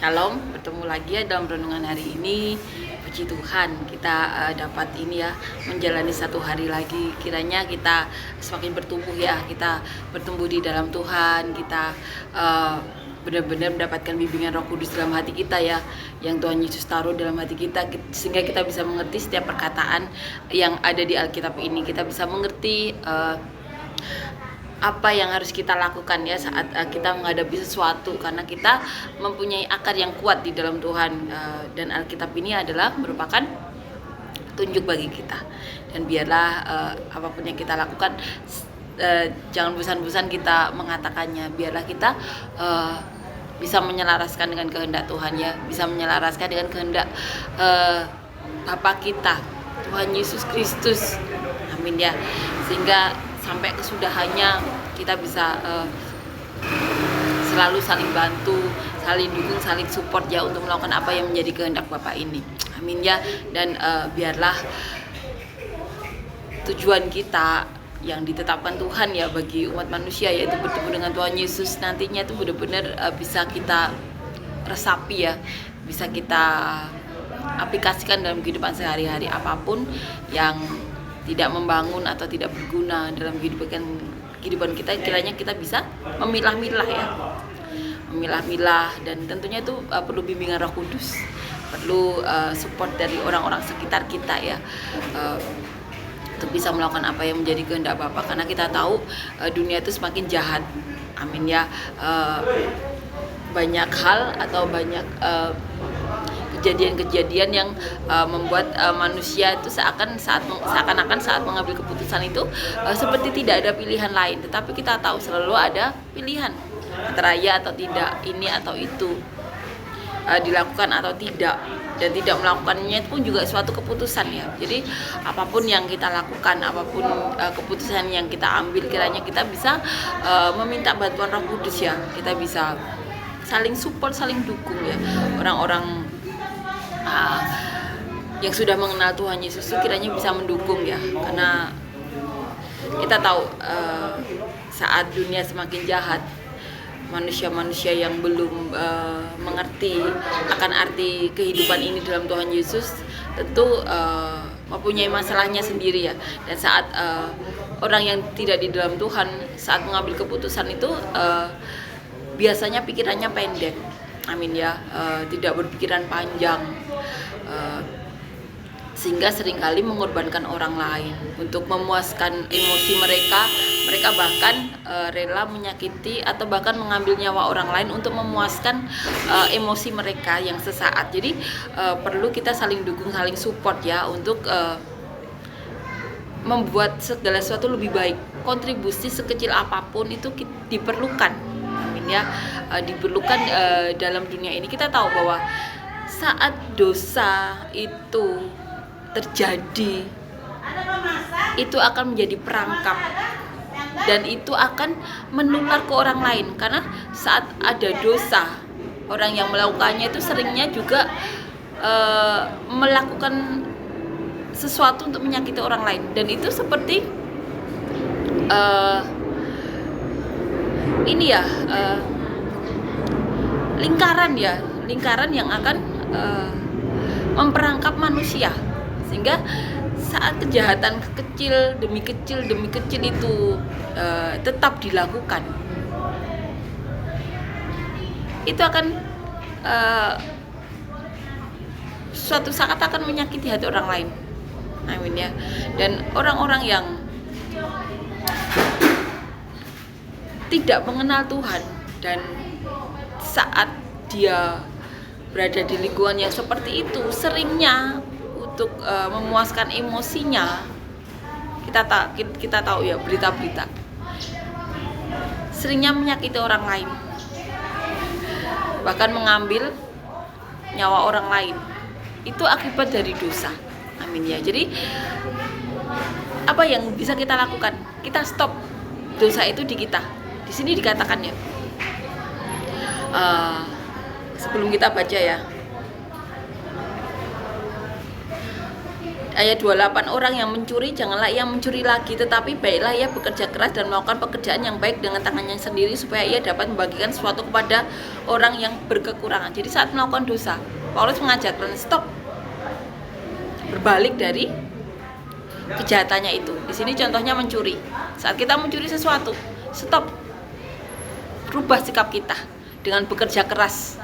Shalom, bertemu lagi ya dalam renungan hari ini. Puji Tuhan, kita dapat ini ya, menjalani satu hari lagi. Kiranya kita semakin bertumbuh ya, kita bertumbuh di dalam Tuhan, kita benar-benar mendapatkan bimbingan Roh Kudus dalam hati kita ya, yang Tuhan Yesus taruh dalam hati kita, sehingga kita bisa mengerti setiap perkataan yang ada di Alkitab ini. Kita bisa mengerti apa yang harus kita lakukan ya saat kita menghadapi sesuatu, karena kita mempunyai akar yang kuat di dalam Tuhan, dan Alkitab ini adalah merupakan tunjuk bagi kita. Dan biarlah apapun yang kita lakukan, jangan bosan-bosan kita mengatakannya. Biarlah kita bisa menyelaraskan dengan kehendak Tuhan ya, bisa menyelaraskan dengan kehendak Bapa kita, Tuhan Yesus Kristus. Amin ya. Sehingga sampai kesudahannya kita bisa selalu saling bantu, saling dukung, saling support ya, untuk melakukan apa yang menjadi kehendak Bapak ini. Amin ya. Dan biarlah tujuan kita yang ditetapkan Tuhan ya bagi umat manusia, yaitu bertemu dengan Tuhan Yesus nantinya, itu benar-benar bisa kita resapi ya, bisa kita aplikasikan dalam kehidupan sehari-hari. Apapun yang tidak membangun atau tidak berguna dalam kehidupan kita, kiranya kita bisa memilah-milah ya, memilah-milah. Dan tentunya itu perlu bimbingan Roh Kudus, perlu support dari orang-orang sekitar kita ya, untuk bisa melakukan apa yang menjadi kehendak Bapa, karena kita tahu dunia itu semakin jahat. Amin ya. Banyak hal atau banyak kejadian-kejadian yang membuat manusia itu seakan-akan saat mengambil keputusan itu seperti tidak ada pilihan lain. Tetapi kita tahu selalu ada pilihan antara ya atau tidak, ini atau itu, dilakukan atau tidak. Dan tidak melakukannya pun juga suatu keputusan ya. Jadi apapun yang kita lakukan, apapun keputusan yang kita ambil, kiranya kita bisa meminta bantuan Roh Kudus ya. Kita bisa saling support, saling dukung ya. Orang-orang yang sudah mengenal Tuhan Yesus itu kiranya bisa mendukung ya, karena kita tahu saat dunia semakin jahat, manusia-manusia yang belum mengerti akan arti kehidupan ini dalam Tuhan Yesus tentu mempunyai masalahnya sendiri ya. Dan saat orang yang tidak di dalam Tuhan saat mengambil keputusan itu biasanya pikirannya pendek. Amin ya. Tidak berpikiran panjang, sehingga seringkali mengorbankan orang lain untuk memuaskan emosi mereka. Mereka bahkan rela menyakiti atau bahkan mengambil nyawa orang lain untuk memuaskan emosi mereka yang sesaat. Jadi perlu kita saling dukung, saling support ya, untuk membuat segala sesuatu lebih baik. Kontribusi sekecil apapun itu diperlukan. Amin ya. Diperlukan dalam dunia ini. Kita tahu bahwa saat dosa itu terjadi, itu akan menjadi perangkap dan itu akan menular ke orang lain. Karena saat ada dosa, orang yang melakukannya itu seringnya juga melakukan sesuatu untuk menyakiti orang lain. Dan itu seperti ini ya, lingkaran yang akan memperangkap manusia, sehingga saat kejahatan kecil demi kecil itu tetap dilakukan, itu akan suatu saat akan menyakiti hati orang lain. Amin ya. Dan orang-orang yang tidak mengenal Tuhan, dan saat dia berada di lingkungan yang seperti itu, seringnya untuk memuaskan emosinya, kita tahu ya, berita-berita seringnya menyakiti orang lain, bahkan mengambil nyawa orang lain. Itu akibat dari dosa. Amin ya. Jadi apa yang bisa kita lakukan? Kita stop dosa itu di kita. Di sini dikatakan ya, sebelum kita baca ya, Ayat 28, orang yang mencuri janganlah ia mencuri lagi, tetapi baiklah ia bekerja keras dan melakukan pekerjaan yang baik dengan tangannya sendiri, supaya ia dapat membagikan sesuatu kepada orang yang berkekurangan. Jadi saat melakukan dosa, Paulus mengajarkan stop, berbalik dari kejahatannya itu. Di sini contohnya mencuri. Saat kita mencuri sesuatu, stop, rubah sikap kita dengan bekerja keras,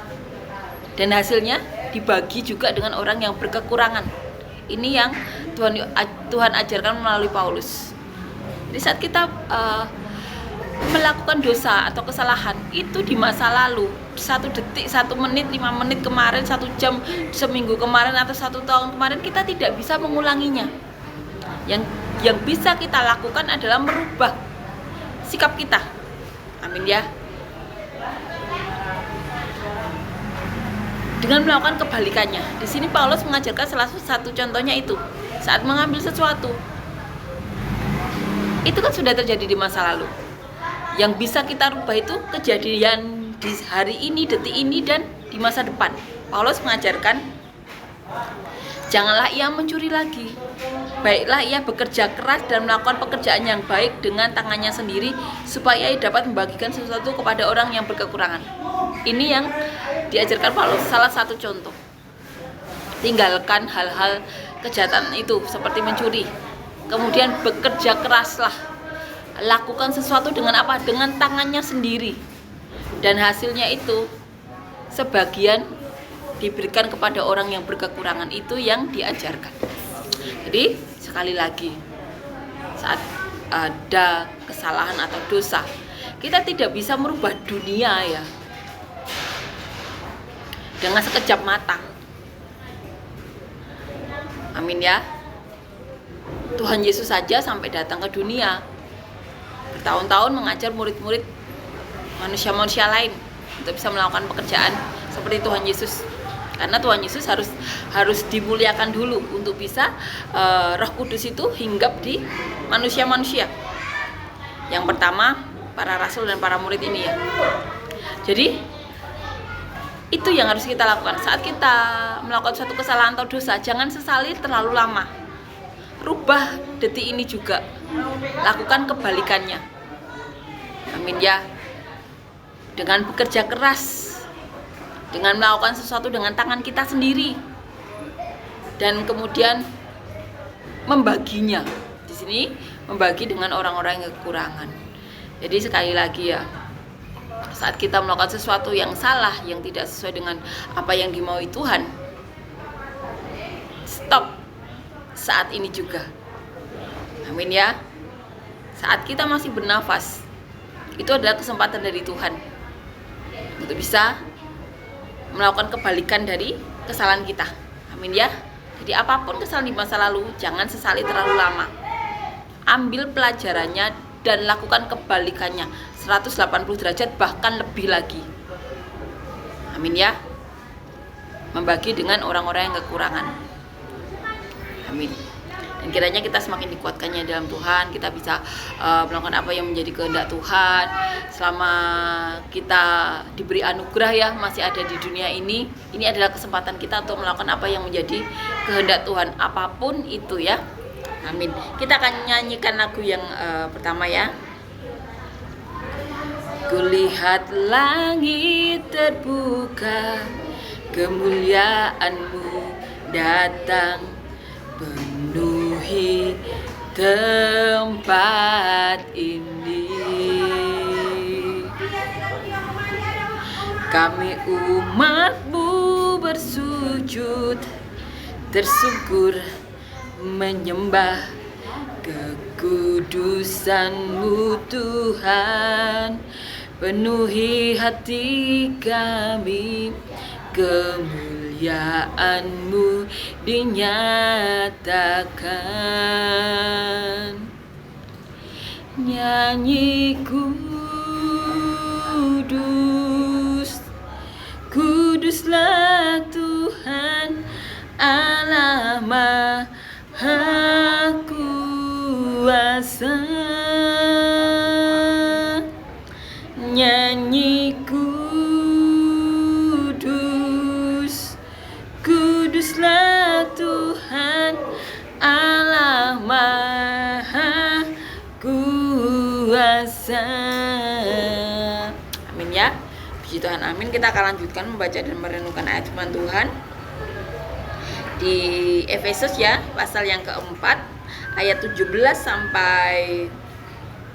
dan hasilnya dibagi juga dengan orang yang berkekurangan. Ini yang Tuhan ajarkan melalui Paulus. Jadi saat kita melakukan dosa atau kesalahan itu di masa lalu, 1 detik, 1 menit, 5 menit kemarin, 1 jam, seminggu kemarin, atau 1 tahun kemarin, kita tidak bisa mengulanginya. Yang bisa kita lakukan adalah merubah sikap kita. Amin ya. Dengan melakukan kebalikannya. Di sini Paulus mengajarkan salah satu contohnya itu saat mengambil sesuatu. Itu kan sudah terjadi di masa lalu. Yang bisa kita rubah itu kejadian di hari ini, detik ini, dan di masa depan. Paulus mengajarkan janganlah ia mencuri lagi. Baiklah ia bekerja keras dan melakukan pekerjaan yang baik dengan tangannya sendiri, supaya ia dapat membagikan sesuatu kepada orang yang berkekurangan. Ini yang diajarkan Paulus, salah satu contoh. Tinggalkan hal-hal kejahatan itu seperti mencuri. Kemudian bekerja keraslah. Lakukan sesuatu dengan apa? Dengan tangannya sendiri. Dan hasilnya itu sebagian diberikan kepada orang yang berkekurangan. Itu yang diajarkan. Jadi sekali lagi, saat ada kesalahan atau dosa, kita tidak bisa merubah dunia ya dengan sekejap mata. Amin ya. Tuhan Yesus saja sampai datang ke dunia bertahun-tahun mengajar murid-murid manusia-manusia lain untuk bisa melakukan pekerjaan seperti Tuhan Yesus. Karena Tuhan Yesus harus dimuliakan dulu untuk bisa Roh Kudus itu hinggap di manusia-manusia. Yang pertama para rasul dan para murid ini ya. Jadi itu yang harus kita lakukan saat kita melakukan suatu kesalahan atau dosa. Jangan sesali terlalu lama. Rubah detik ini juga. Lakukan kebalikannya. Amin ya. Dengan bekerja keras, dengan melakukan sesuatu dengan tangan kita sendiri, dan kemudian membaginya. Di sini membagi dengan orang-orang yang kekurangan. Jadi sekali lagi ya, saat kita melakukan sesuatu yang salah, yang tidak sesuai dengan apa yang dimaui Tuhan, stop saat ini juga. Amin ya. Saat kita masih bernafas, itu adalah kesempatan dari Tuhan untuk bisa melakukan kebalikan dari kesalahan kita. Amin ya. Jadi apapun kesalahan di masa lalu, jangan sesali terlalu lama. Ambil pelajarannya dan lakukan kebalikannya 180 derajat, bahkan lebih lagi. Amin ya. Membagi dengan orang-orang yang kekurangan. Amin. Dan kiranya kita semakin dikuatkannya dalam Tuhan, kita bisa melakukan apa yang menjadi kehendak Tuhan. Selama kita diberi anugerah ya, masih ada di dunia ini adalah kesempatan kita untuk melakukan apa yang menjadi kehendak Tuhan, apapun itu ya. Amin. Kita akan nyanyikan lagu yang pertama ya. Kulihat langit terbuka, kemuliaan-Mu datang, penuhi tempat ini. Kami umat-Mu bersujud, tersungkur menyembah kekudusan-Mu Tuhan. Penuhi hati kami, kemuliaan-Mu dinyatakan. Nyanyi kudus, kuduslah Tuhan Allah Maha Kuasa. Nyanyi kudus, kuduslah Tuhan kuasa. Amin ya. Puji Tuhan, amin. Kita akan lanjutkan membaca dan merenungkan ayat firman Tuhan di Efesus ya, pasal yang keempat, ayat 17 sampai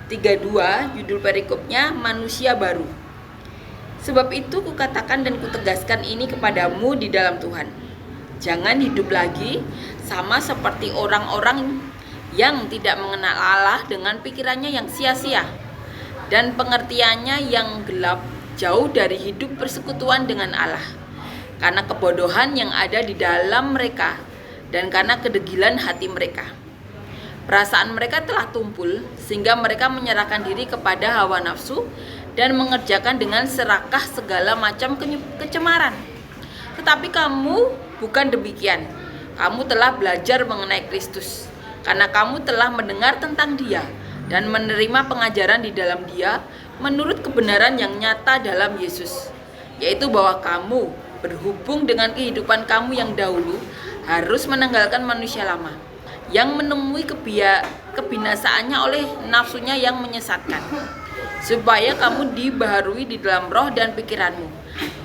32, judul perikopnya manusia baru. Sebab itu kukatakan dan kutegaskan ini kepadamu di dalam Tuhan. Jangan hidup lagi sama seperti orang-orang yang tidak mengenal Allah dengan pikirannya yang sia-sia dan pengertiannya yang gelap, jauh dari hidup persekutuan dengan Allah. Karena kebodohan yang ada di dalam mereka dan karena kedegilan hati mereka. Perasaan mereka telah tumpul sehingga mereka menyerahkan diri kepada hawa nafsu dan mengerjakan dengan serakah segala macam kecemaran. Tetapi kamu bukan demikian. Kamu telah belajar mengenai Kristus, karena kamu telah mendengar tentang Dia dan menerima pengajaran di dalam Dia menurut kebenaran yang nyata dalam Yesus, yaitu bahwa kamu berhubung dengan kehidupan kamu yang dahulu harus menanggalkan manusia lama yang menemui kebinasaannya oleh nafsunya yang menyesatkan, supaya kamu dibaharui di dalam roh dan pikiranmu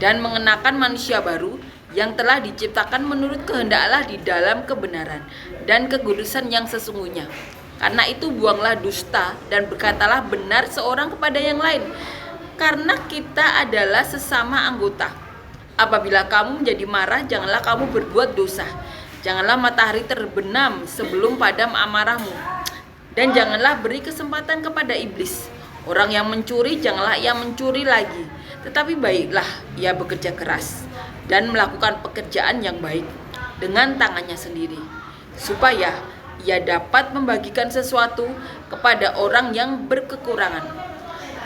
dan mengenakan manusia baru yang telah diciptakan menurut kehendak Allah di dalam kebenaran dan kekudusan yang sesungguhnya. Karena itu buanglah dusta dan berkatalah benar seorang kepada yang lain, karena kita adalah sesama anggota. Apabila kamu menjadi marah, janganlah kamu berbuat dosa. Janganlah matahari terbenam sebelum padam amarahmu, dan janganlah beri kesempatan kepada iblis. Orang yang mencuri, janganlah ia mencuri lagi, tetapi baiklah ia bekerja keras dan melakukan pekerjaan yang baik dengan tangannya sendiri, supaya ia dapat membagikan sesuatu kepada orang yang berkekurangan.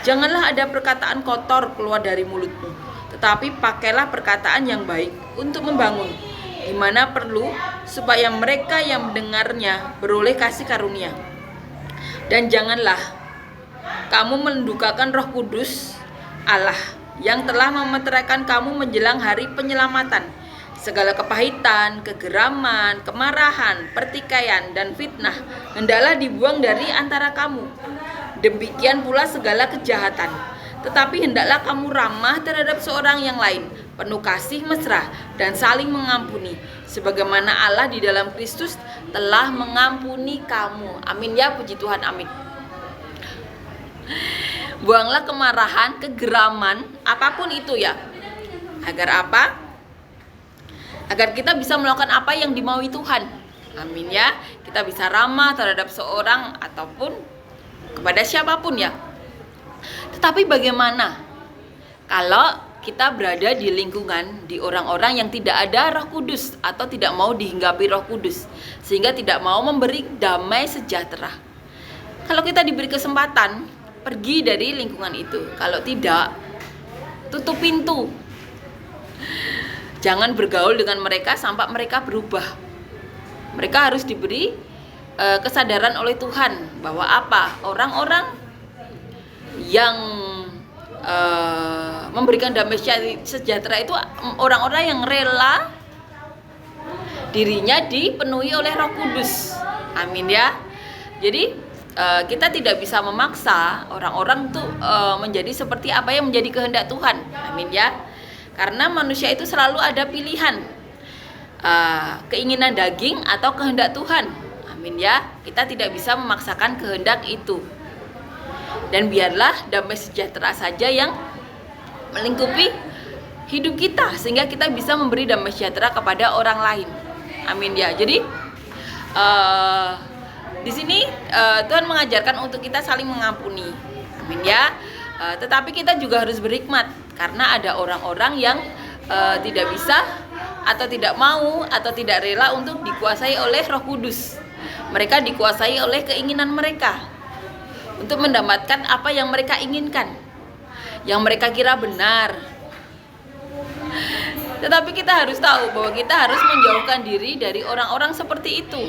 Janganlah ada perkataan kotor keluar dari mulutmu, tetapi pakailah perkataan yang baik untuk membangun, di mana perlu, supaya mereka yang mendengarnya beroleh kasih karunia. Dan janganlah kamu mendukakan Roh Kudus Allah yang telah memeteraikan kamu menjelang hari penyelamatan. Segala kepahitan, kegeraman, kemarahan, pertikaian, dan fitnah hendaklah dibuang dari antara kamu. Demikian pula segala kejahatan. Tetapi hendaklah kamu ramah terhadap seorang yang lain, penuh kasih mesra dan saling mengampuni, sebagaimana Allah di dalam Kristus telah mengampuni kamu. Amin ya, puji Tuhan, amin. Buanglah kemarahan, kegeraman, apapun itu ya. Agar apa? Agar kita bisa melakukan apa yang dimaui Tuhan. Amin ya. Kita bisa ramah terhadap seorang ataupun kepada siapapun ya. Tetapi bagaimana kalau kita berada di lingkungan, di orang-orang yang tidak ada Roh Kudus atau tidak mau dihinggapi Roh Kudus, sehingga tidak mau memberi damai sejahtera? Kalau kita diberi kesempatan, pergi dari lingkungan itu. Kalau tidak, tutup pintu. Jangan bergaul dengan mereka sampai mereka berubah. Mereka harus diberi kesadaran oleh Tuhan bahwa apa? Orang-orang yang memberikan damai sejahtera itu orang-orang yang rela dirinya dipenuhi oleh Roh Kudus. Amin ya. Jadi kita tidak bisa memaksa orang-orang itu menjadi seperti apa yang menjadi kehendak Tuhan. Amin ya. Karena manusia itu selalu ada pilihan, keinginan daging atau kehendak Tuhan. Amin ya. Kita tidak bisa memaksakan kehendak itu. Dan biarlah damai sejahtera saja yang melingkupi hidup kita, sehingga kita bisa memberi damai sejahtera kepada orang lain. Amin ya. Jadi di sini Tuhan mengajarkan untuk kita saling mengampuni. Amin ya. Tetapi kita juga harus berhikmat, karena ada orang-orang yang tidak bisa atau tidak mau atau tidak rela untuk dikuasai oleh Roh Kudus. Mereka dikuasai oleh keinginan mereka untuk mendapatkan apa yang mereka inginkan, yang mereka kira benar. Tetapi kita harus tahu bahwa kita harus menjauhkan diri dari orang-orang seperti itu.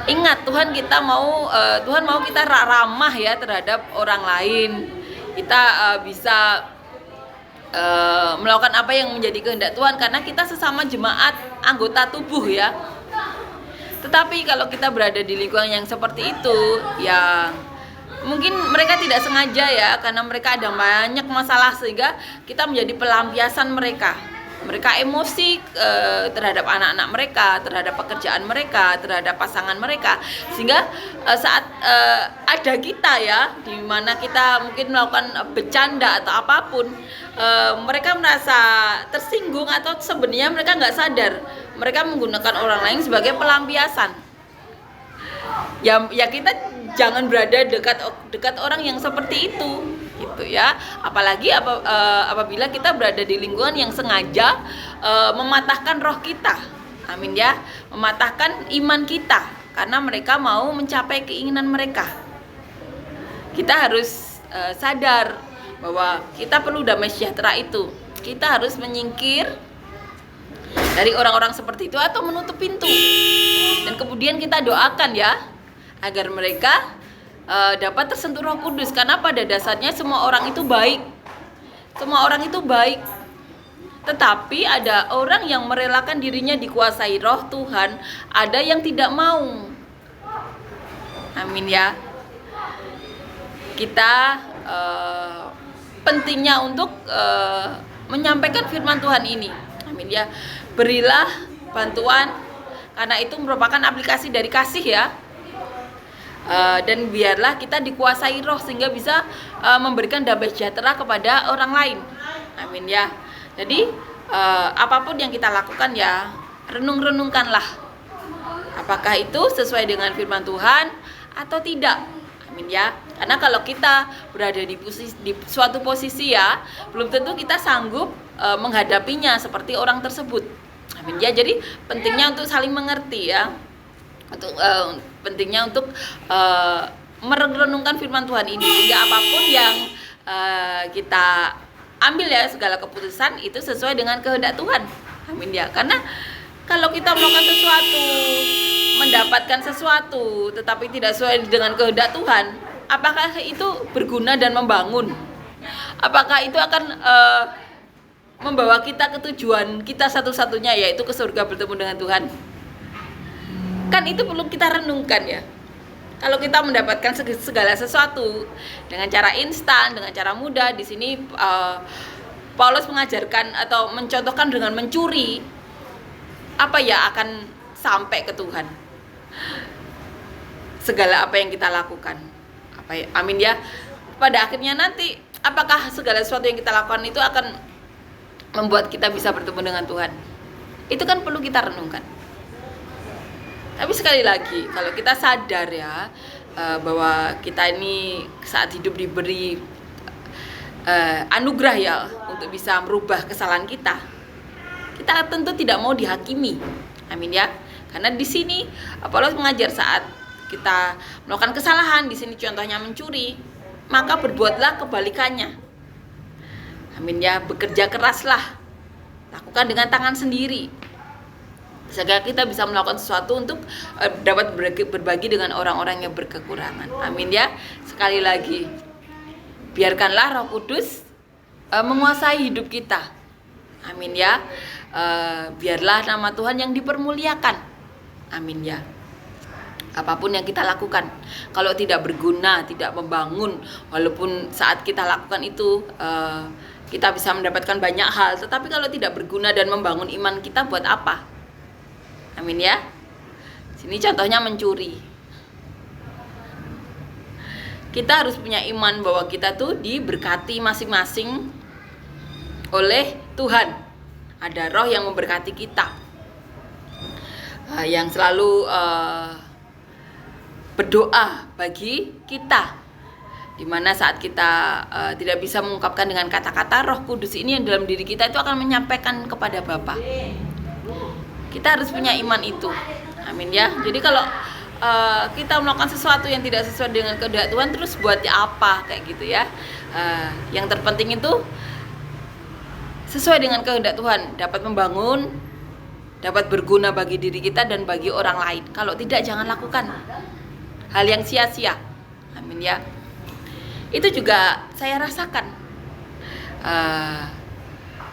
Ingat, Tuhan mau kita ramah ya terhadap orang lain. Kita bisa melakukan apa yang menjadi kehendak Tuhan, karena kita sesama jemaat anggota tubuh ya. Tetapi kalau kita berada di lingkungan yang seperti itu, yang mungkin mereka tidak sengaja ya, karena mereka ada banyak masalah sehingga kita menjadi pelampiasan mereka. Mereka emosi terhadap anak-anak mereka, terhadap pekerjaan mereka, terhadap pasangan mereka, sehingga saat ada kita ya, di mana kita mungkin melakukan bercanda atau apapun, mereka merasa tersinggung atau sebenarnya mereka nggak sadar mereka menggunakan orang lain sebagai pelampiasan. Ya kita jangan berada dekat orang yang seperti itu, gitu ya. Apalagi apabila kita berada di lingkungan yang sengaja mematahkan roh kita, amin ya, mematahkan iman kita karena mereka mau mencapai keinginan mereka. Kita harus sadar bahwa kita perlu damai sejahtera itu. Kita harus menyingkir dari orang-orang seperti itu atau menutup pintu, dan kemudian kita doakan ya agar mereka dapat tersentuh Roh Kudus, karena pada dasarnya semua orang itu baik. Semua orang itu baik. Tetapi ada orang yang merelakan dirinya dikuasai Roh Tuhan, ada yang tidak mau. Amin ya. Kita pentingnya untuk menyampaikan firman Tuhan ini. Amin ya. Berilah bantuan, karena itu merupakan aplikasi dari kasih ya. Dan biarlah kita dikuasai roh sehingga bisa memberikan damai sejahtera kepada orang lain. Amin ya. Jadi apapun yang kita lakukan ya, renung-renungkanlah apakah itu sesuai dengan firman Tuhan atau tidak. Amin ya. Karena kalau kita berada di suatu posisi ya, belum tentu kita sanggup menghadapinya seperti orang tersebut. Amin ya. Jadi pentingnya untuk saling mengerti ya. Pentingnya untuk merenungkan firman Tuhan ini, sehingga apapun yang kita ambil ya, segala keputusan itu sesuai dengan kehendak Tuhan. Amin ya. Karena kalau kita melakukan sesuatu, mendapatkan sesuatu tetapi tidak sesuai dengan kehendak Tuhan, apakah itu berguna dan membangun? Apakah itu akan membawa kita ke tujuan kita satu-satunya, yaitu ke surga bertemu dengan Tuhan? Kan itu perlu kita renungkan ya. Kalau kita mendapatkan segala sesuatu dengan cara instan, dengan cara mudah, di sini Paulus mengajarkan atau mencontohkan dengan mencuri, apa ya akan sampai ke Tuhan? Segala apa yang kita lakukan, apa ya, amin ya. Pada akhirnya nanti, apakah segala sesuatu yang kita lakukan itu akan membuat kita bisa bertemu dengan Tuhan? Itu kan perlu kita renungkan. Tapi sekali lagi, kalau kita sadar ya bahwa kita ini saat hidup diberi anugerah ya untuk bisa merubah kesalahan kita, kita tentu tidak mau dihakimi. Amin ya. Karena di sini Paulus mengajar saat kita melakukan kesalahan, di sini contohnya mencuri, maka berbuatlah kebalikannya. Amin ya. Bekerja keraslah, lakukan dengan tangan sendiri, sehingga kita bisa melakukan sesuatu untuk dapat berbagi dengan orang-orang yang berkekurangan. Amin ya. Sekali lagi, biarkanlah Roh Kudus menguasai hidup kita. Amin ya. Biarlah nama Tuhan yang dipermuliakan. Amin ya. Apapun yang kita lakukan, kalau tidak berguna, tidak membangun, walaupun saat kita lakukan itu kita bisa mendapatkan banyak hal, tetapi kalau tidak berguna dan membangun iman kita, buat apa? Amin ya. Sini contohnya mencuri. Kita harus punya iman bahwa kita tuh diberkati masing-masing oleh Tuhan. Ada roh yang memberkati kita, yang selalu berdoa bagi kita. Dimana saat kita tidak bisa mengungkapkan dengan kata-kata, Roh Kudus ini yang dalam diri kita itu akan menyampaikan kepada Bapa. Kita harus punya iman itu. Amin ya. Jadi kalau kita melakukan sesuatu yang tidak sesuai dengan kehendak Tuhan, terus buatnya apa kayak gitu ya. Yang terpenting itu sesuai dengan kehendak Tuhan, dapat membangun, dapat berguna bagi diri kita dan bagi orang lain. Kalau tidak, jangan lakukan hal yang sia-sia. Amin ya. Itu juga saya rasakan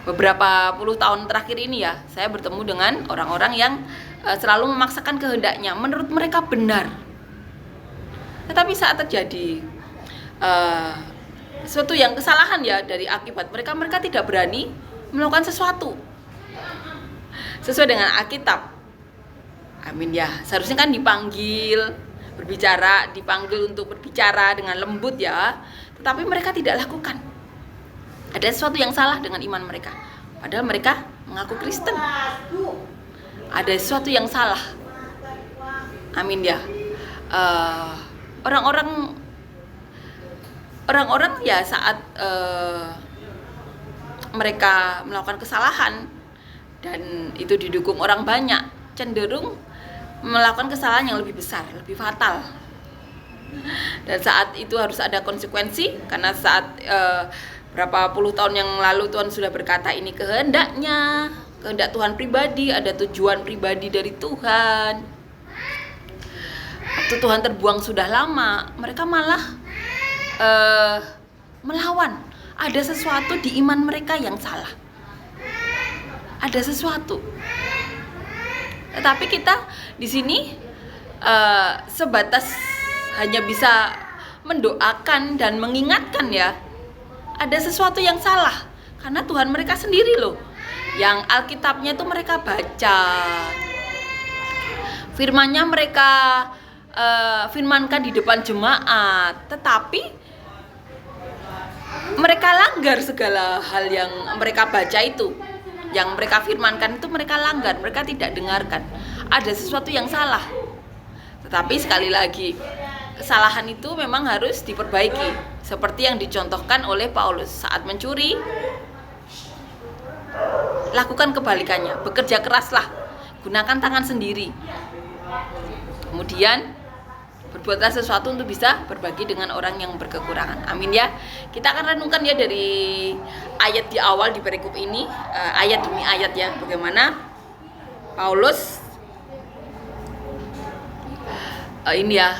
beberapa puluh tahun terakhir ini ya. Saya bertemu dengan orang-orang yang selalu memaksakan kehendaknya menurut mereka benar. Tetapi saat terjadi uh, suatu yang kesalahan ya dari akibat mereka tidak berani melakukan sesuatu sesuai dengan Alkitab. Amin ya. Seharusnya kan dipanggil untuk berbicara dengan lembut ya, tetapi mereka tidak lakukan. Ada sesuatu yang salah dengan iman mereka, padahal mereka mengaku Kristen. Ada sesuatu yang salah. Amin ya. Orang-orang ya saat mereka melakukan kesalahan dan itu didukung orang banyak, cenderung melakukan kesalahan yang lebih besar, lebih fatal. Dan saat itu harus ada konsekuensi, karena saat berapa puluh tahun yang lalu Tuhan sudah berkata ini kehendak Tuhan pribadi, ada tujuan pribadi dari Tuhan. Waktu Tuhan terbuang sudah lama, mereka malah melawan. Ada sesuatu di iman mereka yang salah. Ada sesuatu. Tetapi kita di sini sebatas hanya bisa mendoakan dan mengingatkan ya, ada sesuatu yang salah karena Tuhan mereka sendiri loh yang Alkitabnya itu mereka baca, firman-Nya mereka firmankan di depan jemaat, tetapi mereka langgar segala hal yang mereka baca itu, yang mereka firmankan itu mereka langgar, mereka tidak dengarkan. Ada sesuatu yang salah. Tetapi sekali lagi, kesalahan itu memang harus diperbaiki, seperti yang dicontohkan oleh Paulus. Saat mencuri, lakukan kebalikannya, bekerja keraslah, gunakan tangan sendiri. Kemudian berbuatlah sesuatu untuk bisa berbagi dengan orang yang berkekurangan. Amin ya. Kita akan renungkan ya dari ayat di awal di perikop ini, ayat demi ayat ya, bagaimana Paulus ini ya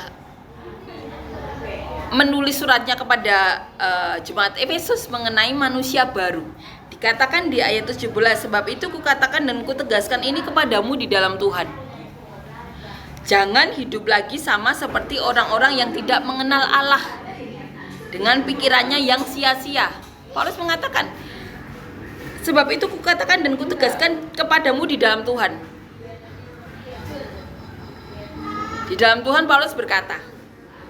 menulis suratnya kepada jemaat Efesus mengenai manusia baru. Dikatakan di ayat 17, sebab itu kukatakan dan kutegaskan ini kepadamu di dalam Tuhan, jangan hidup lagi sama seperti orang-orang yang tidak mengenal Allah dengan pikirannya yang sia-sia. Paulus mengatakan, sebab itu kukatakan dan kutegaskan kepadamu di dalam Tuhan. Di dalam Tuhan Paulus berkata,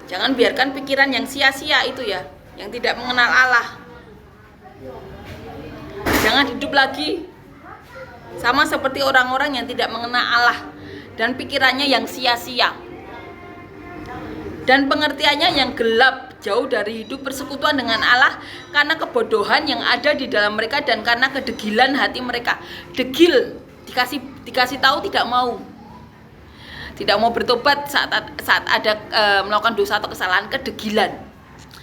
jangan biarkan pikiran yang sia-sia itu ya, yang tidak mengenal Allah. Jangan hidup lagi sama seperti orang-orang yang tidak mengenal Allah dan pikirannya yang sia-sia dan pengertiannya yang gelap, jauh dari hidup persekutuan dengan Allah karena kebodohan yang ada di dalam mereka dan karena kedegilan hati mereka. Degil, dikasih tahu tidak mau bertobat saat ada melakukan dosa atau kesalahan, kedegilan,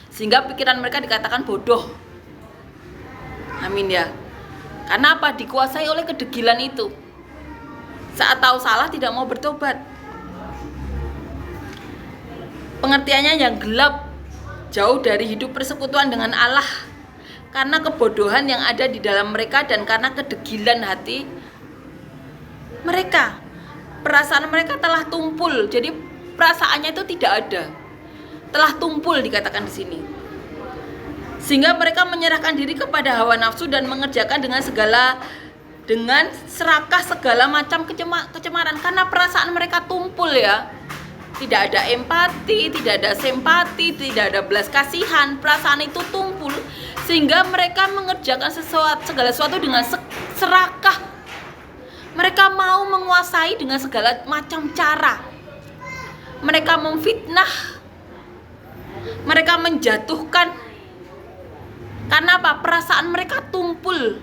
sehingga pikiran mereka dikatakan bodoh. Amin ya. Karena apa? Dikuasai oleh kedegilan itu. Saat tahu salah tidak mau bertobat. Pengertiannya yang gelap, jauh dari hidup persekutuan dengan Allah karena kebodohan yang ada di dalam mereka dan karena kedegilan hati mereka. Perasaan mereka telah tumpul, jadi perasaannya itu tidak ada. Telah tumpul dikatakan di sini. Sehingga mereka menyerahkan diri kepada hawa nafsu dan mengerjakan dengan serakah segala macam kecemaran karena perasaan mereka tumpul ya. Tidak ada empati, tidak ada simpati, tidak ada belas kasihan. Perasaan itu tumpul sehingga mereka mengerjakan segala sesuatu dengan serakah. Mereka mau menguasai dengan segala macam cara. Mereka memfitnah, mereka menjatuhkan. Karena apa? Perasaan mereka tumpul,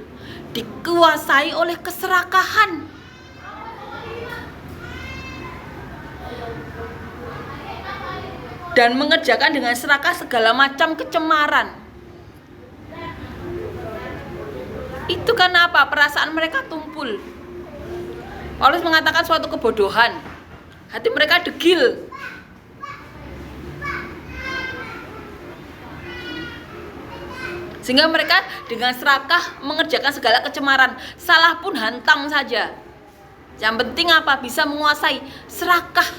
dikuasai oleh keserakahan. Dan mengerjakan dengan serakah segala macam kecemaran. Itu karena apa? Perasaan mereka tumpul. Paulus mengatakan suatu kebodohan. Hati mereka degil. Sehingga mereka dengan serakah mengerjakan segala kecemaran. Salah pun hantam saja. Yang penting apa? Bisa menguasai, serakah.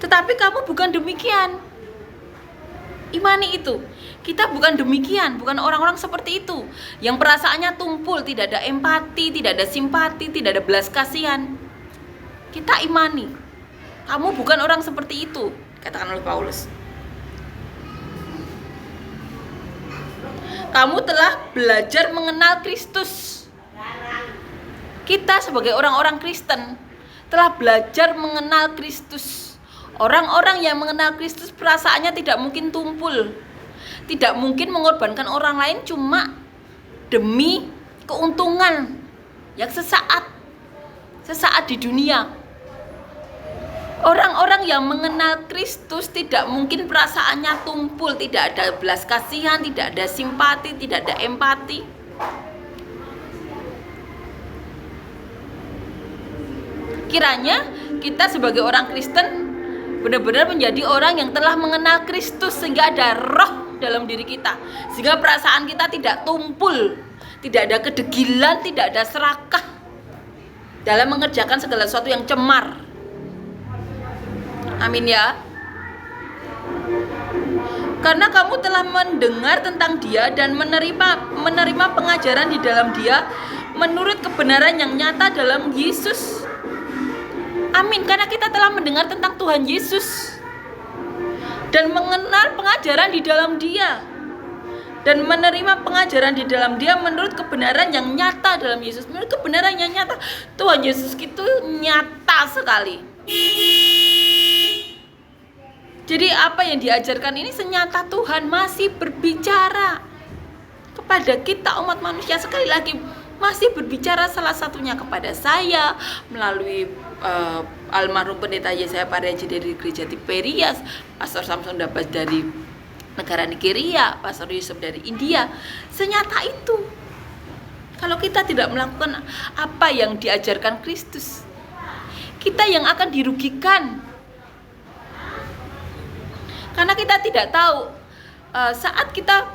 Tetapi kamu bukan demikian. Imani itu. Kita bukan demikian, bukan orang-orang seperti itu yang perasaannya tumpul, tidak ada empati, tidak ada simpati, tidak ada belas kasihan. Kita imani. Kamu bukan orang seperti itu, katakan oleh Paulus. Kamu telah belajar mengenal Kristus. Kita sebagai orang-orang Kristen telah belajar mengenal Kristus. Orang-orang yang mengenal Kristus perasaannya tidak mungkin tumpul, tidak mungkin mengorbankan orang lain cuma demi keuntungan yang sesaat di dunia. Orang-orang yang mengenal Kristus tidak mungkin perasaannya tumpul, tidak ada belas kasihan, tidak ada simpati, tidak ada empati. Kiranya kita sebagai orang Kristen benar-benar menjadi orang yang telah mengenal Kristus, sehingga ada roh dalam diri kita, sehingga perasaan kita tidak tumpul, tidak ada kedegilan, tidak ada serakah dalam mengerjakan segala sesuatu yang cemar. Amin ya. Karena kamu telah mendengar tentang Dia dan menerima pengajaran di dalam Dia menurut kebenaran yang nyata dalam Yesus. Amin, karena kita telah mendengar tentang Tuhan Yesus dan mengenal pengajaran di dalam Dia dan menerima pengajaran di dalam Dia menurut kebenaran yang nyata dalam Yesus. Menurut kebenaran yang nyata, Tuhan Yesus itu nyata sekali. Jadi apa yang diajarkan ini senyata Tuhan masih berbicara kepada kita umat manusia. Sekali lagi masih berbicara, salah satunya kepada saya melalui almarhum pendeta Yesaya Pariaji dari gereja Tiberias, Pastor Samson Dabas dari negara Nigeria, Pastor Yusuf dari India. Senyata itu. Kalau kita tidak melakukan apa yang diajarkan Kristus, kita yang akan dirugikan. Karena kita tidak tahu saat kita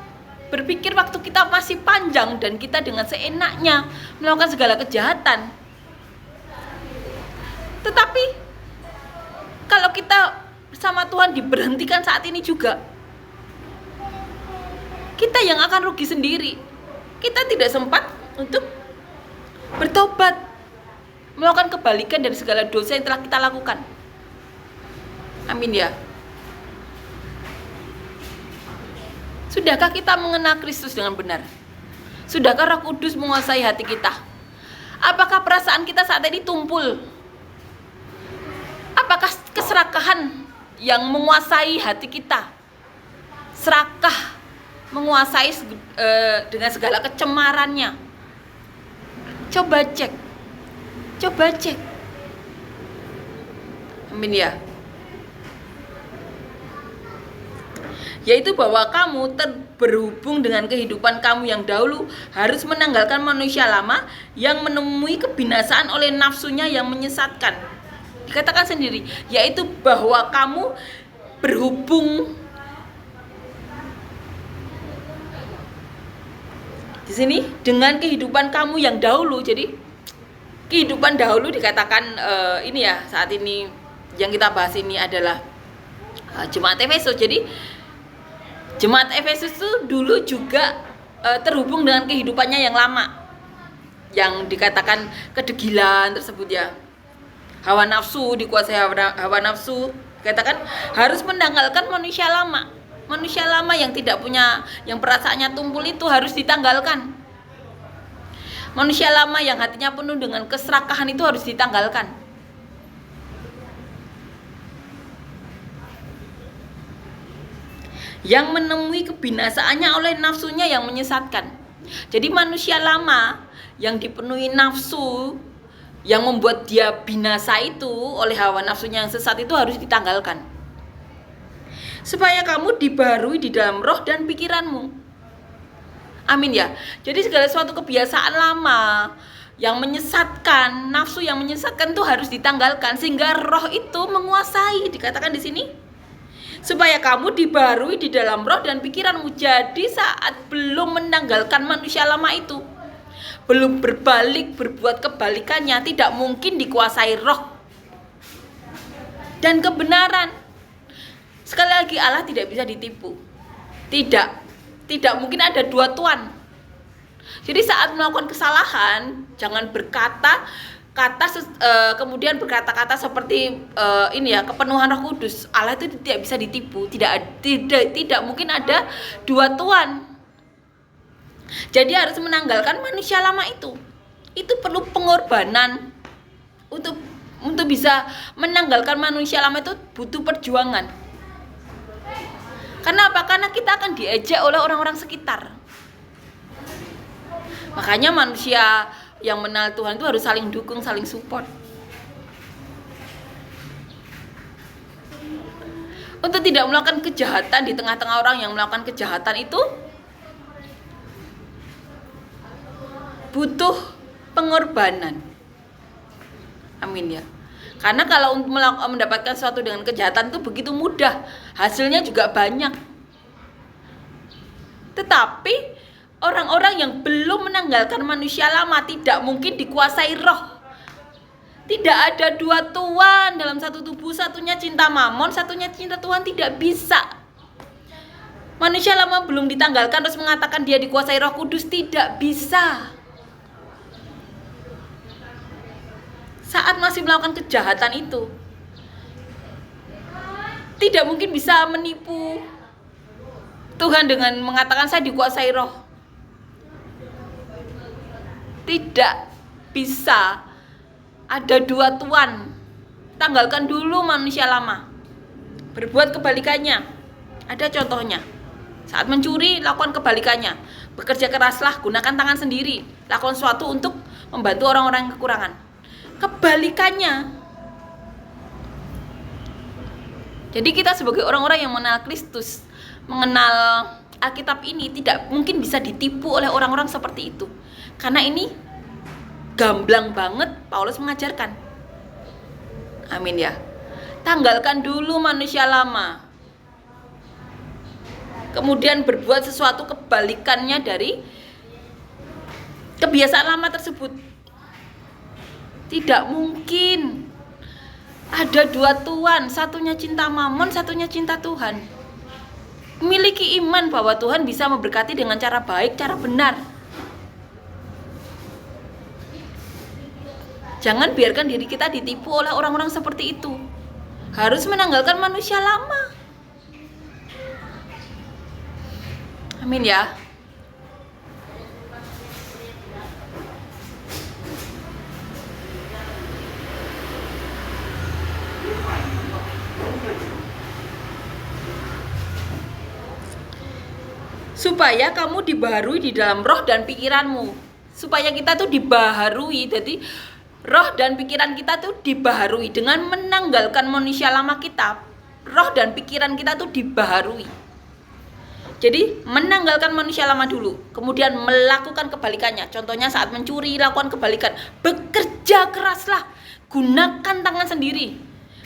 berpikir waktu kita masih panjang dan kita dengan seenaknya melakukan segala kejahatan. Tetapi kalau kita sama Tuhan diberhentikan saat ini juga, kita yang akan rugi sendiri. Kita tidak sempat untuk bertobat, melakukan kebalikan dari segala dosa yang telah kita lakukan. Amin ya. Sudahkah kita mengenal Kristus dengan benar? Sudahkah Roh Kudus menguasai hati kita? Apakah perasaan kita saat ini tumpul? Apakah keserakahan yang menguasai hati kita? Serakah menguasai dengan segala kecemarannya? Coba cek. Amin ya. Yaitu bahwa kamu berhubung dengan kehidupan kamu yang dahulu harus menanggalkan manusia lama yang menemui kebinasaan oleh nafsunya yang menyesatkan. Dikatakan sendiri, yaitu bahwa kamu berhubung di sini dengan kehidupan kamu yang dahulu. Jadi kehidupan dahulu dikatakan ini ya, saat ini yang kita bahas ini adalah Jemaat Efesus. Jadi Jemaat Efesus itu dulu juga terhubung dengan kehidupannya yang lama, yang dikatakan kedegilan tersebut ya, hawa nafsu, dikuasai hawa nafsu. Dikatakan harus menanggalkan manusia lama yang tidak punya, yang perasaannya tumpul itu harus ditanggalkan. Manusia lama yang hatinya penuh dengan keserakahan itu harus ditanggalkan. Yang menemui kebinasaannya oleh nafsunya yang menyesatkan. Jadi manusia lama yang dipenuhi nafsu, yang membuat dia binasa itu oleh hawa nafsunya yang sesat itu harus ditanggalkan. Supaya kamu dibarui di dalam roh dan pikiranmu. Amin ya. Jadi segala suatu kebiasaan lama yang menyesatkan, nafsu yang menyesatkan itu harus ditanggalkan sehingga roh itu menguasai. Dikatakan di sini, supaya kamu dibarui di dalam roh dan pikiranmu. Jadi saat belum menanggalkan manusia lama itu, belum berbalik, berbuat kebalikannya, tidak mungkin dikuasai roh dan kebenaran. Sekali lagi, Allah tidak bisa ditipu. Tidak mungkin ada dua Tuhan. Jadi saat melakukan kesalahan, jangan kemudian berkata-kata seperti ini ya, kepenuhan Roh Kudus. Allah itu tidak bisa ditipu, tidak mungkin ada dua Tuhan. Jadi harus menanggalkan manusia lama itu. Itu perlu pengorbanan untuk bisa menanggalkan manusia lama itu butuh perjuangan. Karena apa? Karena kita akan diejek oleh orang-orang sekitar. Makanya manusia yang mengenal Tuhan itu harus saling dukung, saling support. Untuk tidak melakukan kejahatan di tengah-tengah orang yang melakukan kejahatan itu butuh pengorbanan. Amin ya. Karena kalau mendapatkan sesuatu dengan kejahatan itu begitu mudah, hasilnya juga banyak. Tetapi orang-orang yang belum menanggalkan manusia lama tidak mungkin dikuasai roh. Tidak ada dua Tuhan dalam satu tubuh, satunya cinta mamon, satunya cinta Tuhan, tidak bisa. Manusia lama belum ditanggalkan terus mengatakan dia dikuasai Roh Kudus, tidak bisa. Saat masih melakukan kejahatan itu, tidak mungkin bisa menipu Tuhan dengan mengatakan saya dikuasai roh. Tidak bisa ada dua Tuhan. Tanggalkan dulu manusia lama. Berbuat kebalikannya. Ada contohnya. Saat mencuri, lakukan kebalikannya. Bekerja keraslah, gunakan tangan sendiri. Lakukan sesuatu untuk membantu orang-orang yang kekurangan. Kebalikannya. Jadi kita sebagai orang-orang yang mengenal Kristus, mengenal Alkitab ini, tidak mungkin bisa ditipu oleh orang-orang seperti itu. Karena ini gamblang banget Paulus mengajarkan. Amin ya. Tanggalkan dulu manusia lama. Kemudian berbuat sesuatu kebalikannya dari kebiasaan lama tersebut. Tidak mungkin ada dua Tuhan, satunya cinta mamon, satunya cinta Tuhan. Miliki iman bahwa Tuhan bisa memberkati dengan cara baik, cara benar. Jangan biarkan diri kita ditipu oleh orang-orang seperti itu. Harus menanggalkan manusia lama. Amin ya. Supaya kamu dibaharui di dalam roh dan pikiranmu. Supaya kita tuh dibaharui. Jadi roh dan pikiran kita tuh dibaharui dengan menanggalkan manusia lama kita. Roh dan pikiran kita tuh dibaharui. Jadi menanggalkan manusia lama dulu, kemudian melakukan kebalikannya. Contohnya saat mencuri, lakukan kebalikan. Bekerja keraslah, gunakan tangan sendiri.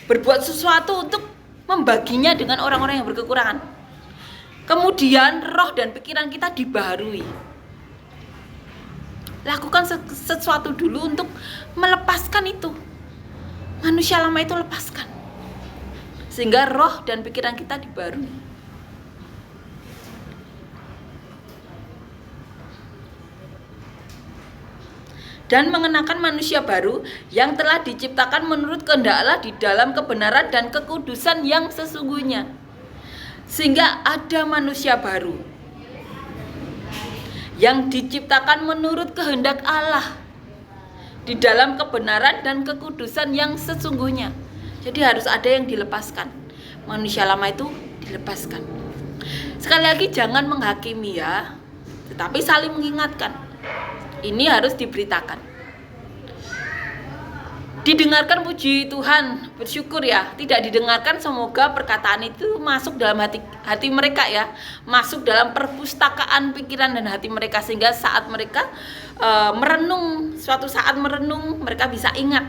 Berbuat sesuatu untuk membaginya dengan orang-orang yang berkekurangan. Kemudian roh dan pikiran kita dibaharui. Lakukan sesuatu dulu untuk melepaskan itu. Manusia lama itu lepaskan. Sehingga roh dan pikiran kita dibaharui. Dan mengenakan manusia baru yang telah diciptakan menurut kehendak Allah di dalam kebenaran dan kekudusan yang sesungguhnya. Sehingga ada manusia baru yang diciptakan menurut kehendak Allah di dalam kebenaran dan kekudusan yang sesungguhnya. Jadi harus ada yang dilepaskan. Manusia lama itu dilepaskan. Sekali lagi jangan menghakimi ya, tetapi saling mengingatkan. Ini harus diberitakan. Didengarkan, puji Tuhan, bersyukur ya. Tidak didengarkan, semoga perkataan itu masuk dalam hati mereka ya, masuk dalam perpustakaan pikiran dan hati mereka, sehingga saat mereka merenung, suatu saat merenung, mereka bisa ingat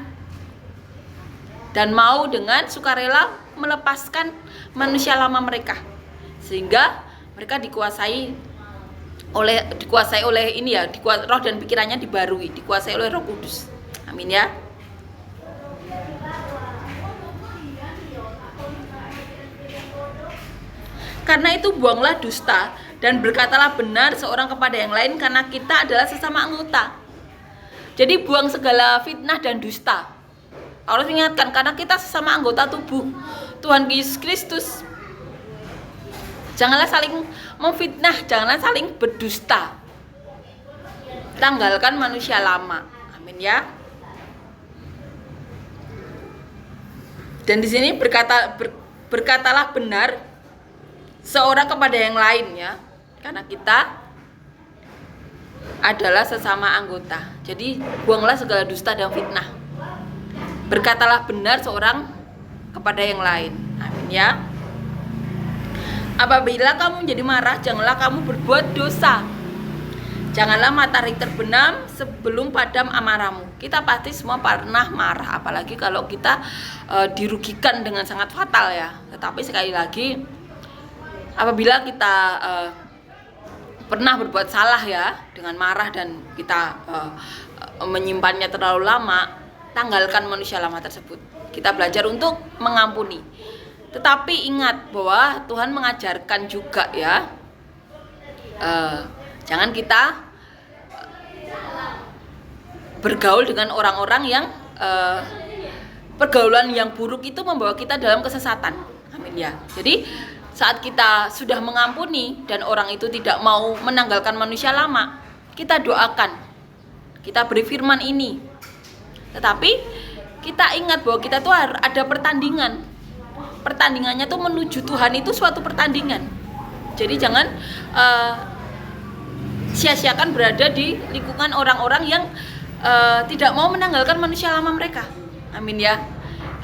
dan mau dengan sukarela melepaskan manusia lama mereka, sehingga mereka dikuasai oleh ini ya, roh dan pikirannya dibarui, dikuasai oleh Roh Kudus. Amin ya. Karena itu buanglah dusta dan berkatalah benar seorang kepada yang lain, karena kita adalah sesama anggota. Jadi buang segala fitnah dan dusta. Paulus mengingatkan karena kita sesama anggota tubuh Tuhan Yesus Kristus. Janganlah saling memfitnah, janganlah saling berdusta. Tanggalkan manusia lama. Amin ya. Dan di sini berkatalah benar seorang kepada yang lain ya. Karena kita adalah sesama anggota. Jadi buanglah segala dusta dan fitnah. Berkatalah benar seorang kepada yang lain. Amin ya. Apabila kamu menjadi marah, janganlah kamu berbuat dosa. Janganlah matahari terbenam sebelum padam amarahmu. Kita pasti semua pernah marah, apalagi kalau kita dirugikan dengan sangat fatal ya. Tetapi sekali lagi, apabila kita pernah berbuat salah ya, dengan marah dan kita menyimpannya terlalu lama, tanggalkan manusia lama tersebut. Kita belajar untuk mengampuni. Tetapi ingat bahwa Tuhan mengajarkan juga ya, jangan kita bergaul dengan orang-orang yang pergaulan yang buruk itu membawa kita dalam kesesatan. Amin ya. Jadi saat kita sudah mengampuni dan orang itu tidak mau menanggalkan manusia lama, kita doakan, kita beri firman ini. Tetapi kita ingat bahwa kita tuh ada pertandingan. Pertandingannya tuh menuju Tuhan itu suatu pertandingan. Jadi jangan sia-siakan berada di lingkungan orang-orang yang tidak mau menanggalkan manusia lama mereka. Amin ya.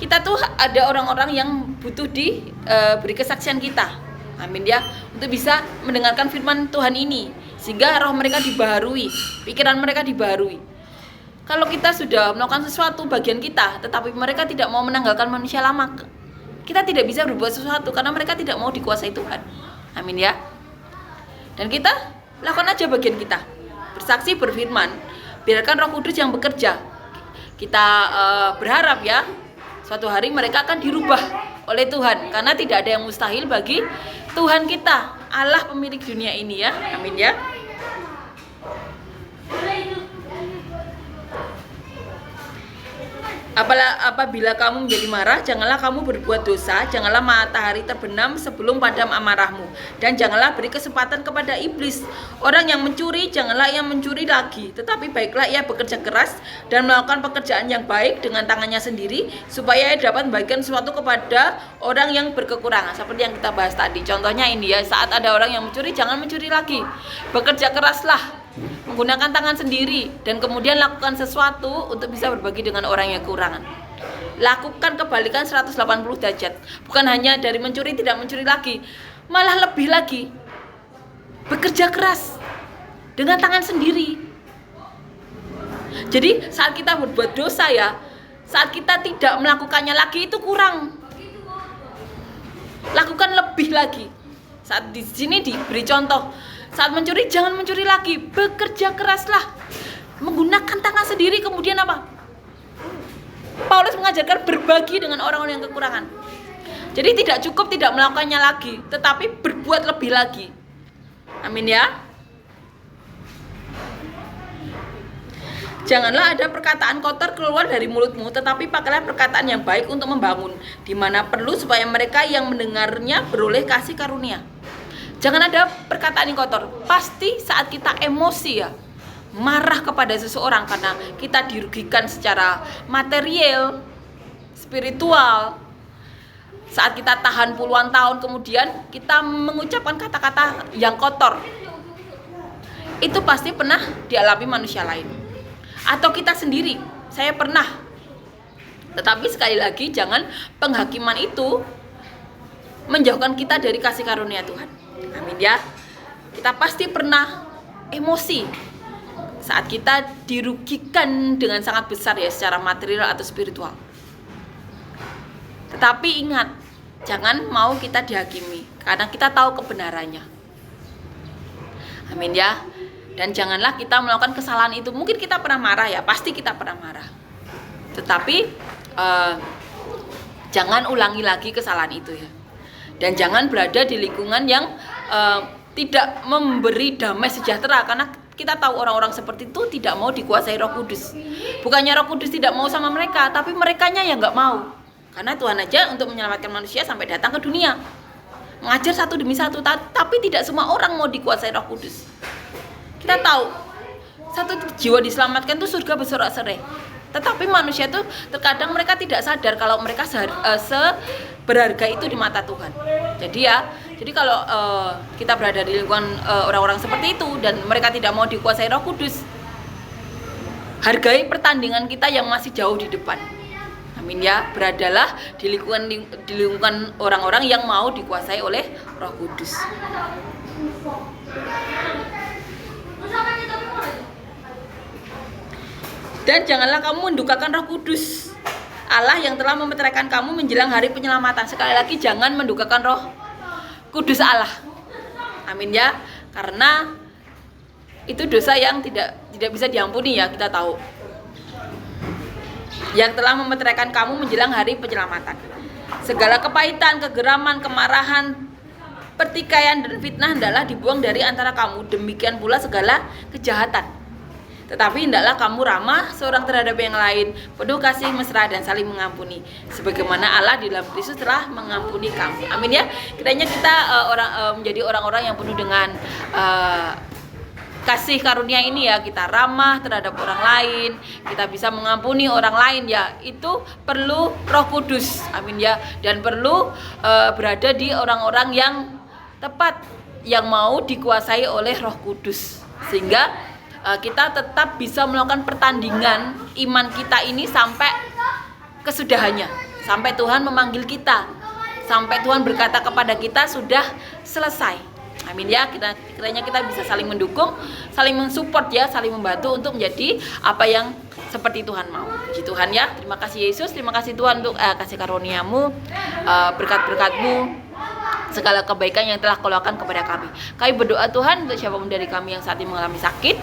Kita tuh ada orang-orang yang butuh diberi kesaksian kita. Amin ya. Untuk bisa mendengarkan firman Tuhan ini, sehingga roh mereka dibaharui, pikiran mereka dibaharui. Kalau kita sudah melakukan sesuatu bagian kita, tetapi mereka tidak mau menanggalkan manusia lama, kita tidak bisa berbuat sesuatu karena mereka tidak mau dikuasai Tuhan. Amin ya. Dan kita lakukan aja bagian kita, bersaksi, berfirman, biarkan Roh Kudus yang bekerja. Kita berharap ya, suatu hari mereka akan dirubah oleh Tuhan, karena tidak ada yang mustahil bagi Tuhan kita, Allah pemilik dunia ini ya. Amin ya. Apabila kamu menjadi marah, janganlah kamu berbuat dosa, janganlah matahari terbenam sebelum padam amarahmu, dan janganlah beri kesempatan kepada iblis. Orang yang mencuri, janganlah ia mencuri lagi, tetapi baiklah ia bekerja keras dan melakukan pekerjaan yang baik dengan tangannya sendiri, supaya ia dapat membagikan sesuatu kepada orang yang berkekurangan. Seperti yang kita bahas tadi, contohnya ini ya, saat ada orang yang mencuri, jangan mencuri lagi, bekerja keraslah, menggunakan tangan sendiri, dan kemudian lakukan sesuatu untuk bisa berbagi dengan orang yang kekurangan. Lakukan kebalikan 180 derajat. Bukan hanya dari mencuri tidak mencuri lagi, malah lebih lagi, bekerja keras dengan tangan sendiri. Jadi saat kita berbuat dosa ya, saat kita tidak melakukannya lagi itu kurang, lakukan lebih lagi. Saat di sini diberi contoh, saat mencuri jangan mencuri lagi, bekerja keraslah, menggunakan tangan sendiri. Kemudian apa? Paulus mengajarkan berbagi dengan orang-orang yang kekurangan. Jadi tidak cukup tidak melakukannya lagi, tetapi berbuat lebih lagi. Amin ya. Janganlah ada perkataan kotor keluar dari mulutmu, tetapi pakailah perkataan yang baik untuk membangun, di mana perlu, supaya mereka yang mendengarnya beroleh kasih karunia. Jangan ada perkataan yang kotor. Pasti saat kita emosi ya, marah kepada seseorang karena kita dirugikan secara material, spiritual, saat kita tahan puluhan tahun kemudian kita mengucapkan kata-kata yang kotor, itu pasti pernah dialami manusia lain atau kita sendiri. Saya pernah. Tetapi sekali lagi, jangan penghakiman itu menjauhkan kita dari kasih karunia Tuhan. Amin ya. Kita pasti pernah emosi saat kita dirugikan dengan sangat besar ya, secara material atau spiritual. Tetapi ingat, jangan mau kita dihakimi, karena kita tahu kebenarannya. Amin ya. Dan janganlah kita melakukan kesalahan itu. Mungkin kita pernah marah ya, pasti kita pernah marah. Tetapi jangan ulangi lagi kesalahan itu ya. Dan jangan berada di lingkungan yang tidak memberi damai sejahtera, karena kita tahu orang-orang seperti itu tidak mau dikuasai Roh Kudus. Bukannya Roh Kudus tidak mau sama mereka, tapi merekanya yang nggak mau. Karena Tuhan aja untuk menyelamatkan manusia sampai datang ke dunia, mengajar satu demi satu, tapi tidak semua orang mau dikuasai Roh Kudus. Kita tahu satu jiwa diselamatkan itu surga bersorak-sorai. Tetapi manusia itu terkadang mereka tidak sadar kalau mereka seberharga itu di mata Tuhan. Jadi kalau kita berada di lingkungan orang-orang seperti itu dan mereka tidak mau dikuasai Roh Kudus, hargai pertandingan kita yang masih jauh di depan. Amin ya. Beradalah di lingkungan orang-orang yang mau dikuasai oleh Roh Kudus. Dan janganlah kamu mendukakan Roh Kudus Allah yang telah memeteraikan kamu menjelang hari penyelamatan. Sekali lagi, jangan mendukakan Roh Kudus Allah. Amin ya. Karena itu dosa yang tidak bisa diampuni ya, kita tahu. Yang telah memeteraikan kamu menjelang hari penyelamatan. Segala kepahitan, kegeraman, kemarahan, pertikaian dan fitnah hendaklah dibuang dari antara kamu. Demikian pula segala kejahatan. Tetapi hendaklah kamu ramah seorang terhadap yang lain, penuh kasih mesra dan saling mengampuni, sebagaimana Allah di dalam Kristus telah mengampuni kamu. Amin ya. Kiranya kita menjadi orang-orang yang penuh dengan kasih karunia ini ya. Kita ramah terhadap orang lain, kita bisa mengampuni orang lain ya. Itu perlu Roh Kudus. Amin ya. Dan perlu berada di orang-orang yang tepat, yang mau dikuasai oleh Roh Kudus, sehingga kita tetap bisa melakukan pertandingan iman kita ini sampai kesudahannya, sampai Tuhan memanggil kita, sampai Tuhan berkata kepada kita sudah selesai. Amin ya. Kiranya kita bisa saling mendukung, saling mensupport ya, saling membantu untuk menjadi apa yang seperti Tuhan mau. Puji Tuhan ya. Terima kasih Yesus, terima kasih Tuhan untuk kasih karuniamu, berkat-berkatmu, segala kebaikan yang telah Kau lakukan kepada kami. Kami berdoa Tuhan untuk siapapun dari kami yang saat ini mengalami sakit,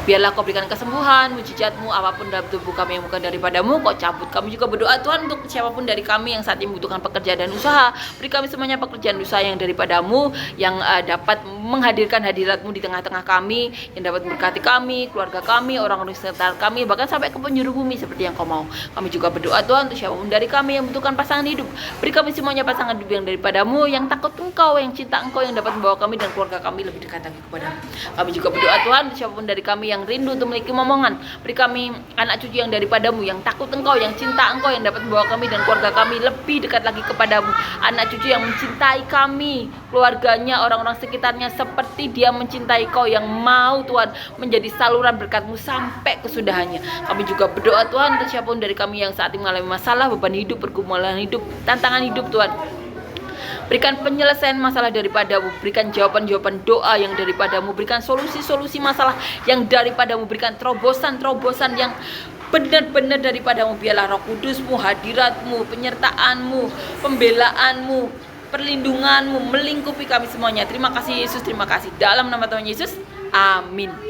biarlah Kau berikan kesembuhan, mujizat-Mu, apapun dalam tubuh kami yang bukan daripadamu, Kau cabut. Kami juga berdoa Tuhan untuk siapapun dari kami yang saat ini membutuhkan pekerjaan dan usaha, beri kami semuanya pekerjaan usaha yang daripadamu, yang dapat menghadirkan hadirat-Mu di tengah-tengah kami, yang dapat memberkati kami, keluarga kami, orang-orang sekitar kami, bahkan sampai ke penjuru bumi seperti yang Kau mau. Kami juga berdoa Tuhan untuk siapapun dari kami yang membutuhkan pasangan hidup, beri kami semuanya pasangan hidup yang daripadamu, yang takut Engkau, yang cinta Engkau, yang dapat membawa kami dan keluarga kami lebih dekat lagi kepadamu. Kami juga berdoa Tuhan untuk siapapun dari kami yang rindu untuk memiliki momongan, beri kami anak cucu yang daripadamu, yang takut Engkau, yang cinta Engkau, yang dapat membawa kami dan keluarga kami lebih dekat lagi kepadamu. Anak cucu yang mencintai kami, keluarganya, orang-orang sekitarnya seperti dia mencintai Kau, yang mau Tuhan menjadi saluran berkat-Mu sampai kesudahannya. Kami juga berdoa Tuhan untuk siapapun dari kami yang saat ini mengalami masalah, beban hidup, pergumulan hidup, tantangan hidup Tuhan, berikan penyelesaian masalah daripadamu, berikan jawaban-jawaban doa yang daripadamu, berikan solusi-solusi masalah yang daripadamu, berikan terobosan-terobosan yang benar-benar daripadamu. Biarlah Roh Kudus-Mu, hadirat-Mu, penyertaan-Mu, pembelaan-Mu, perlindungan-Mu melingkupi kami semuanya. Terima kasih Yesus, terima kasih. Dalam nama Tuhan Yesus, amin.